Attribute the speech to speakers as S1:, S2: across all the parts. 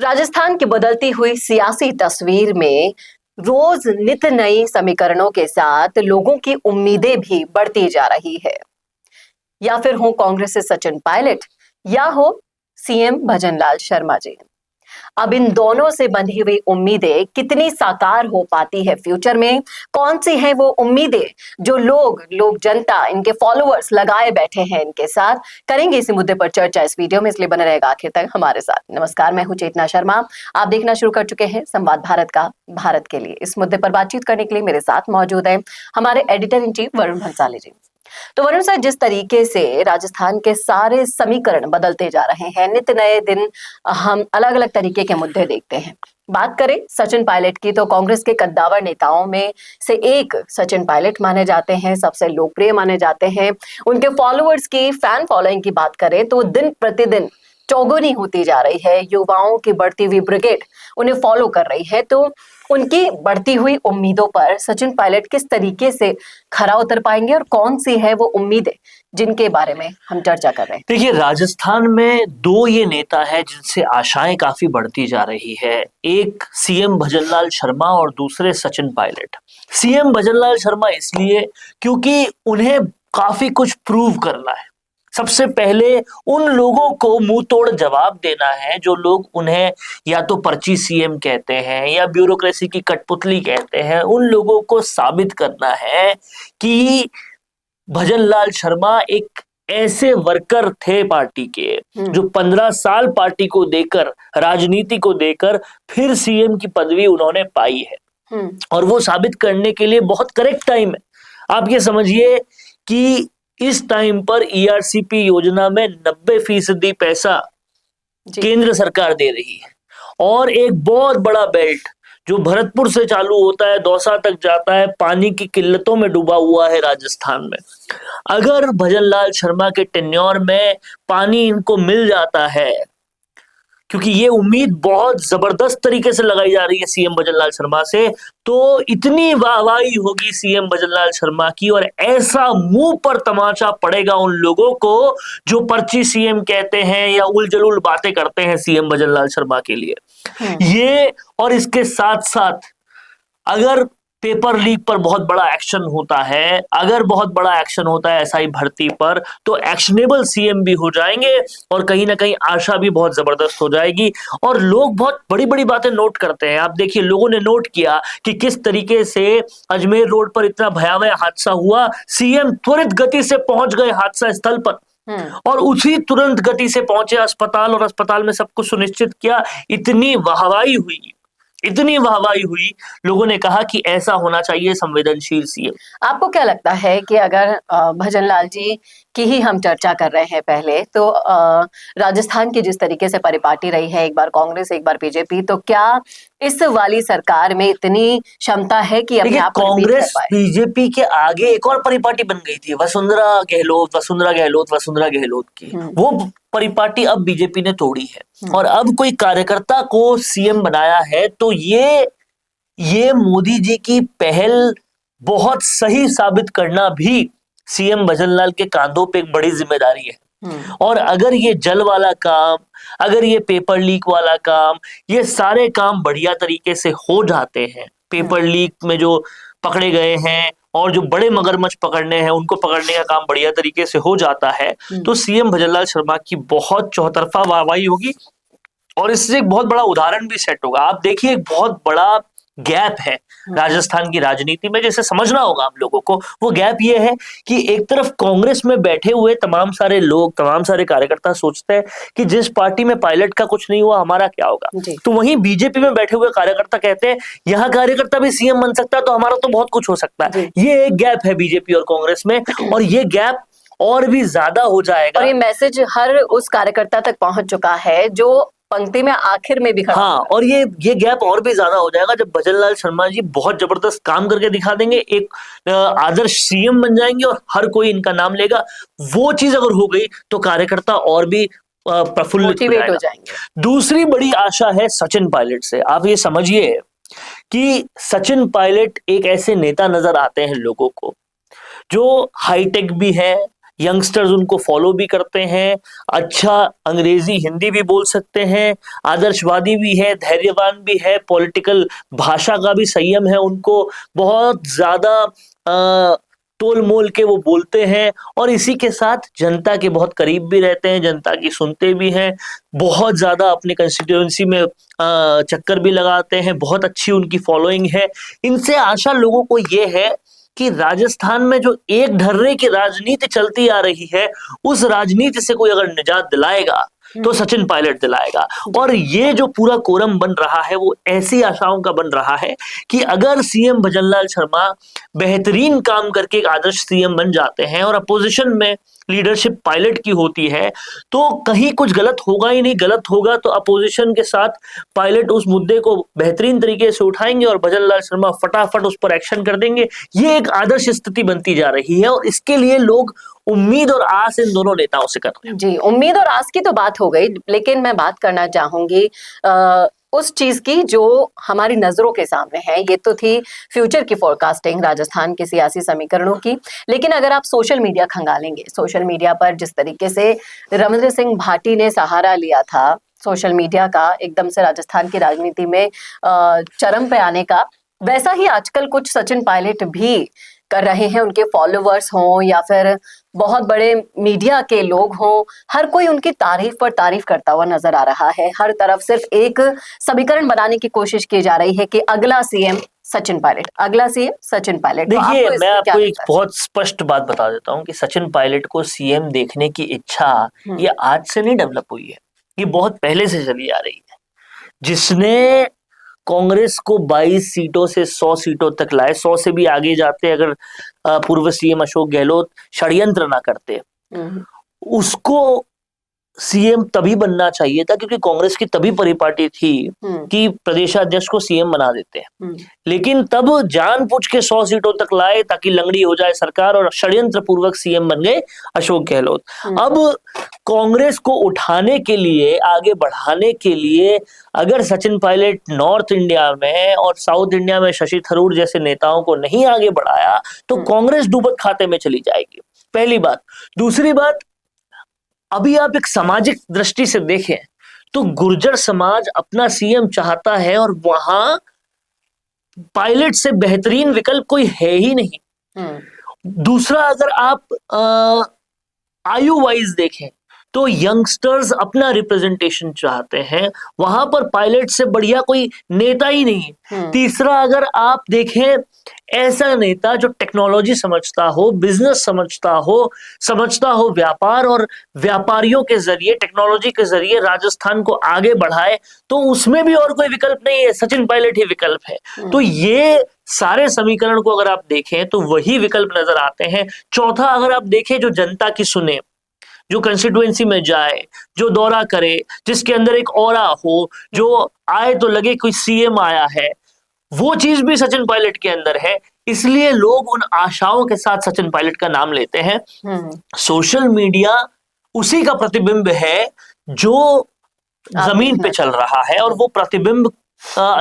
S1: राजस्थान की बदलती हुई सियासी तस्वीर में रोज नित नई समीकरणों के साथ लोगों की उम्मीदें भी बढ़ती जा रही है। या फिर हो कांग्रेस से सचिन पायलट या हो सीएम भजनलाल शर्मा जी। अब इन दोनों से बंधी हुई उम्मीदें कितनी साकार हो पाती है फ्यूचर में? कौन सी हैं वो उम्मीदें जो लोग जनता, इनके फॉलोअर्स लगाए बैठे हैं इनके साथ? करेंगे इसी मुद्दे पर चर्चा इस वीडियो में, इसलिए बने रहेगा आखिर तक हमारे साथ। नमस्कार, मैं हूं चेतना शर्मा। आप देखना शुरू कर चुके हैं संवाद भारत का, भारत के लिए। इस मुद्दे पर बातचीत करने के लिए मेरे साथ मौजूद है हमारे editor in chief Varun Bhansali ji. तो वरुण सर, जिस तरीके से राजस्थान के सारे समीकरण बदलते जा रहे हैं, नित्य नए दिन हम अलग अलग तरीके के मुद्दे देखते हैं। बात करें सचिन पायलट की, तो कांग्रेस के कद्दावर नेताओं में से एक सचिन पायलट माने जाते हैं, सबसे लोकप्रिय माने जाते हैं। उनके फॉलोअर्स की, फैन फॉलोइंग की बात करें तो दिन प्रतिदिन चौगुनी होती जा रही है। युवाओं की बढ़ती हुई ब्रिगेड उन्हें फॉलो कर रही है। तो उनकी बढ़ती हुई उम्मीदों पर सचिन पायलट किस तरीके से खरा उतर पाएंगे और कौन सी है वो उम्मीदें जिनके बारे में हम चर्चा कर रहे हैं?
S2: देखिए, राजस्थान में दो ये नेता है जिनसे आशाएं काफी बढ़ती जा रही है। एक सीएम भजनलाल शर्मा और दूसरे सचिन पायलट। सीएम भजनलाल शर्मा इसलिए क्योंकि उन्हें काफी कुछ प्रूव करना है। सबसे पहले उन लोगों को मुंह तोड़ जवाब देना है जो लोग उन्हें या तो पर्ची सीएम कहते हैं या ब्यूरोक्रेसी की कठपुतली कहते हैं। उन लोगों को साबित करना है कि भजनलाल शर्मा एक ऐसे वर्कर थे पार्टी के जो 15 साल पार्टी को देकर, राजनीति को देकर फिर सीएम की पदवी उन्होंने पाई है। और वो साबित करने के लिए बहुत करेक्ट टाइम है। आप ये समझिए कि इस टाइम पर ईआरसीपी योजना में 90% पैसा केंद्र सरकार दे रही है और एक बहुत बड़ा बेल्ट जो भरतपुर से चालू होता है, दौसा तक जाता है, पानी की किल्लतों में डूबा हुआ है राजस्थान में। अगर भजनलाल शर्मा के टेन्योर में पानी इनको मिल जाता है, क्योंकि ये उम्मीद बहुत जबरदस्त तरीके से लगाई जा रही है सीएम भजनलाल शर्मा से, तो इतनी वाहवाही होगी सीएम भजनलाल शर्मा की और ऐसा मुंह पर तमाचा पड़ेगा उन लोगों को जो पर्ची सीएम कहते हैं या उलझुल बातें करते हैं सीएम भजनलाल शर्मा के लिए। ये और इसके साथ साथ अगर पेपर लीक पर बहुत बड़ा एक्शन होता है, अगर बहुत बड़ा एक्शन होता है एसआई भर्ती पर, तो एक्शनेबल सीएम भी हो जाएंगे और कहीं ना कहीं आशा भी बहुत जबरदस्त हो जाएगी। और लोग बहुत बड़ी बड़ी बातें नोट करते हैं। आप देखिए, लोगों ने नोट किया कि किस तरीके से अजमेर रोड पर इतना भयावह हादसा हुआ, सीएम त्वरित गति से पहुंच गए हादसा स्थल पर और उसी तुरंत गति से पहुंचे अस्पताल और अस्पताल में सब कुछ सुनिश्चित किया। इतनी वाहवाही हुई, लोगों ने कहा कि ऐसा होना चाहिए संवेदनशील सीएम।
S1: आपको क्या लगता है कि अगर भजनलाल जी की ही हम चर्चा कर रहे हैं पहले, तो राजस्थान की जिस तरीके से परिपाटी रही है, एक बार कांग्रेस एक बार बीजेपी, तो क्या इस वाली सरकार में इतनी क्षमता है कि अपने आप
S2: कांग्रेस बीजेपी के आगे एक और परिपाटी बन गई थी, वसुंधरा गहलोत की। वो परिपाटी अब बीजेपी ने तोड़ी है और अब कोई कार्यकर्ता को सीएम बनाया है। तो ये मोदी जी की पहल बहुत सही साबित करना भी सीएम भजनलाल के कांधों पे एक बड़ी जिम्मेदारी है। और अगर ये जल वाला काम, अगर ये पेपर लीक वाला काम, ये सारे काम बढ़िया तरीके से हो जाते हैं, पेपर लीक में जो पकड़े गए हैं और जो बड़े मगरमच्छ पकड़ने हैं उनको पकड़ने का काम बढ़िया तरीके से हो जाता है, तो सीएम भजनलाल शर्मा की बहुत चौतरफा वाहवाही होगी और इससे एक बहुत बड़ा उदाहरण भी सेट होगा। आप देखिए, एक बहुत बड़ा गैप है राजस्थान की राजनीति में, जैसे समझना होगा आप लोगों को। वो गैप ये है कि एक तरफ कांग्रेस में बैठे हुए तमाम सारे लोग, तमाम सारे कार्यकर्ता सोचते हैं कि जिस पार्टी में पायलट का कुछ नहीं हुआ, हमारा क्या होगा। तो वहीं बीजेपी में बैठे हुए कार्यकर्ता कहते हैं यहाँ कार्यकर्ता भी सीएम बन सकता है तो हमारा तो बहुत कुछ हो सकता है। ये एक गैप है बीजेपी और कांग्रेस में और ये गैप और भी ज्यादा हो जाएगा।
S1: और ये मैसेज हर उस कार्यकर्ता तक पहुंच चुका है जो पंक्ति में आखिर में भी खड़ा।
S2: हाँ, और ये गैप और भी ज्यादा हो जाएगा जब भजनलाल शर्मा जी बहुत जबरदस्त काम करके दिखा देंगे, एक आदर्श सीएम बन जाएंगे और हर कोई इनका नाम लेगा। वो चीज अगर हो गई तो कार्यकर्ता और भी प्रफुल्लित हो जाएंगे। दूसरी बड़ी आशा है सचिन पायलट से। आप ये समझिए कि सचिन पायलट एक ऐसे नेता नजर आते हैं लोगों को जो हाईटेक भी है, यंगस्टर्स उनको फॉलो भी करते हैं, अच्छा अंग्रेजी हिंदी भी बोल सकते हैं, आदर्शवादी भी है, धैर्यवान भी है, पॉलिटिकल भाषा का भी संयम है उनको, बहुत ज्यादा तोल मोल के वो बोलते हैं, और इसी के साथ जनता के बहुत करीब भी रहते हैं, जनता की सुनते भी हैं, बहुत ज्यादा अपने कंस्टिट्यूएंसी में चक्कर भी लगाते हैं, बहुत अच्छी उनकी फॉलोइंग है। इनसे आशा लोगों को ये है कि राजस्थान में जो एक ढर्रे की राजनीति चलती आ रही है, उस राजनीति से कोई अगर निजात दिलाएगा तो सचिन पायलट दिलाएगा। और ये जो पूरा कोरम बन रहा है वो ऐसी आशाओं का बन रहा है कि अगर सीएम भजनलाल शर्मा बेहतरीन काम करके एक आदर्श सीएम बन जाते हैं और अपोजिशन में लीडरशिप पायलट की होती है, तो कहीं कुछ गलत होगा ही नहीं। गलत होगा तो अपोजिशन के साथ पायलट उस मुद्दे को बेहतरीन तरीके से उठाएंगे और भजनलाल शर्मा फटाफट उस पर एक्शन कर देंगे। ये एक आदर्श स्थिति बनती जा रही है और इसके लिए लोग उम्मीद और आस इन दोनों नेताओं से कर रहे हैं।
S1: जी, उम्मीद और आस की तो बात हो गई, लेकिन मैं बात करना चाहूंगी उस चीज की जो हमारी नजरों के सामने है। ये तो थी फ्यूचर की फोरकास्टिंग राजस्थान के सियासी समीकरणों की, लेकिन अगर आप सोशल मीडिया खंगालेंगे, सोशल मीडिया पर जिस तरीके से रविंद्र सिंह भाटी ने सहारा लिया था सोशल मीडिया का एकदम से राजस्थान की राजनीति में चरम पे आने का, वैसा ही आजकल कुछ सचिन पायलट भी कर रहे हैं। उनके फॉलोवर्स हों या फिर बहुत बड़े मीडिया के लोग हों, हर कोई उनकी तारीफ पर तारीफ करता हुआ नजर आ रहा है। हर तरफ सिर्फ एक समीकरण बनाने की कोशिश की जा रही है कि अगला सीएम सचिन पायलट, अगला सीएम सचिन पायलट।
S2: देखिए, मैं आपको एक बहुत स्पष्ट बात बता देता हूँ कि सचिन पायलट को सीएम देखने की इच्छा ये आज से नहीं डेवलप हुई है, ये बहुत पहले से चली आ रही है। जिसने कांग्रेस को 22 सीटों से 100 सीटों तक लाए, 100 से भी आगे जाते अगर पूर्व सीएम अशोक गहलोत षड्यंत्र ना करते, उसको सीएम तभी बनना चाहिए था क्योंकि कांग्रेस की तभी परिपाटी थी कि प्रदेशाध्यक्ष को सीएम बना देते हैं। लेकिन तब जानबूझ के 100 सीटों तक लाए ताकि लंगड़ी हो जाए सरकार, और षड्यंत्र पूर्वक सीएम बन गए अशोक गहलोत। अब कांग्रेस को उठाने के लिए, आगे बढ़ाने के लिए अगर सचिन पायलट नॉर्थ इंडिया में और साउथ इंडिया में शशि थरूर जैसे नेताओं को नहीं आगे बढ़ाया तो कांग्रेस डूबत खाते में चली जाएगी, पहली बात। दूसरी बात, अभी आप एक सामाजिक दृष्टि से देखें तो गुर्जर समाज अपना सीएम चाहता है और वहां पायलट से बेहतरीन विकल्प कोई है ही नहीं। दूसरा, अगर आप आयु वाइज देखें तो यंगस्टर्स अपना रिप्रेजेंटेशन चाहते हैं, वहां पर पायलट से बढ़िया कोई नेता ही नहीं। तीसरा, अगर आप देखें ऐसा नेता जो टेक्नोलॉजी समझता हो, बिजनेस समझता हो व्यापार, और व्यापारियों के जरिए, टेक्नोलॉजी के जरिए राजस्थान को आगे बढ़ाए, तो उसमें भी और कोई विकल्प नहीं है, सचिन पायलट ही विकल्प है। तो ये सारे समीकरण को अगर आप देखें तो वही विकल्प नजर आते हैं। चौथा, अगर आप देखें जो जनता की सुने, जो कंस्टिट्यूएंसी में जाए, जो दौरा करे, जिसके अंदर एक ऑरा हो, जो आए तो लगे कोई सीएम आया है, वो चीज भी सचिन पायलट के अंदर है। इसलिए लोग उन आशाओं के साथ सचिन पायलट का नाम लेते हैं। सोशल मीडिया उसी का प्रतिबिंब है जो जमीन पे चल रहा है, और वो प्रतिबिंब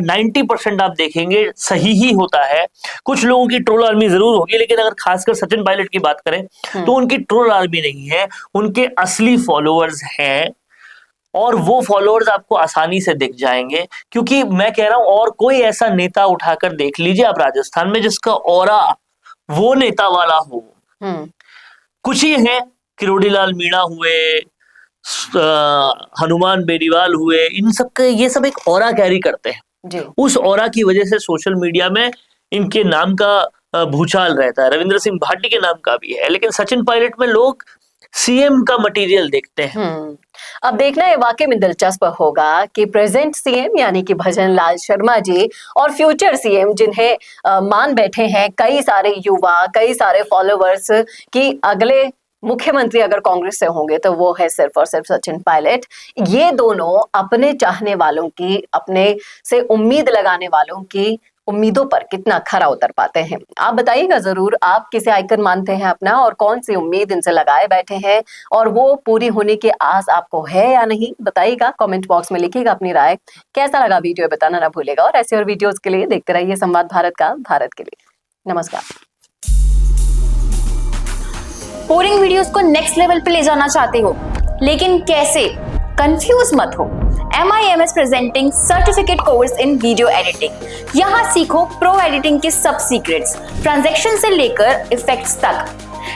S2: 90% आप देखेंगे सही ही होता है। कुछ लोगों की ट्रोल आर्मी जरूर होगी, लेकिन अगर खासकर सचिन पायलट की बात करें तो उनकी ट्रोल आर्मी नहीं है, उनके असली फॉलोअर्स हैं, और वो फॉलोअर्स आपको आसानी से दिख जाएंगे। क्योंकि मैं कह रहा हूं, और कोई ऐसा नेता उठाकर देख लीजिए आप राजस्थान में जिसका ऑरा वो नेता वाला हो। कुछ ही हैं, किरोड़ी लाल मीणा हुए, हनुमान बेनीवाल हुए, इन सब के ये सब एक ऑरा कैरी करते हैं जी। उस ऑरा की वजह से सोशल मीडिया में इनके नाम का भूचाल रहता है। रविंद्र सिंह भाटी के नाम का भी है, लेकिन सचिन पायलट में लोग सीएम का मटेरियल देखते हैं।
S1: अब देखना ये वाकई में दिलचस्प होगा कि प्रेजेंट सीएम यानी कि भजनलाल शर्मा जी और फ्यूचर सीएम जिन्हें मान बैठे हैं कई सारे युवा, कई सारे फॉलोअर्स, कि अगले मुख्यमंत्री अगर कांग्रेस से होंगे तो वो है सिर्फ और सिर्फ सचिन पायलट। ये दोनों अपने चाहने वालों की, अपने से उम्मीद लगाने वालों की उम्मीदों पर कितना खरा उतर पाते हैं। आप बताइएगा जरूर, आप किसे आइकन मानते हैं अपना, और कौन सी उम्मीद इनसे लगाए बैठे हैं, और वो पूरी होने की आस आपको है या नहीं, बताइएगा। कमेंट बॉक्स में लिखिएगा अपनी राय। कैसा लगा वीडियो बताना ना भूलेगा, और ऐसे और वीडियोस के लिए देखते रहिए संवाद भारत का, भारत के लिए। नमस्कार।
S3: एक्सपोर्टिंग वीडियोस को नेक्स्ट लेवल पे ले जाना चाहते हो, लेकिन कैसे? कंफ्यूज मत हो। MIMS presenting certificate course in video editing. यहाँ सीखो प्रो एडिटिंग के सब सीक्रेट्स, ट्रांजैक्शन से लेकर इफेक्ट्स तक,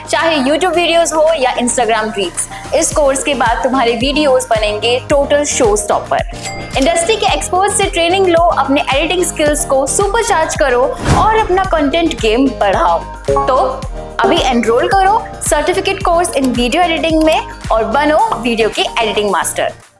S3: चाहे YouTube वीडियोस हो या Instagram रील्स। इस कोर्स के बाद तुम्हारे वीडियोस बनेंगे टोटल शो स्टॉपर। इंडस्ट्री के एक्सपर्ट से ट्रेनिंग लो, अपने एडिटिंग स्किल्स को सुपरचार्ज करो और अपना कंटेंट गेम बढ़ाओ। तो अभी एनरोल करो certificate course in video editing में और बनो वीडियो की एडिटिंग मास्टर।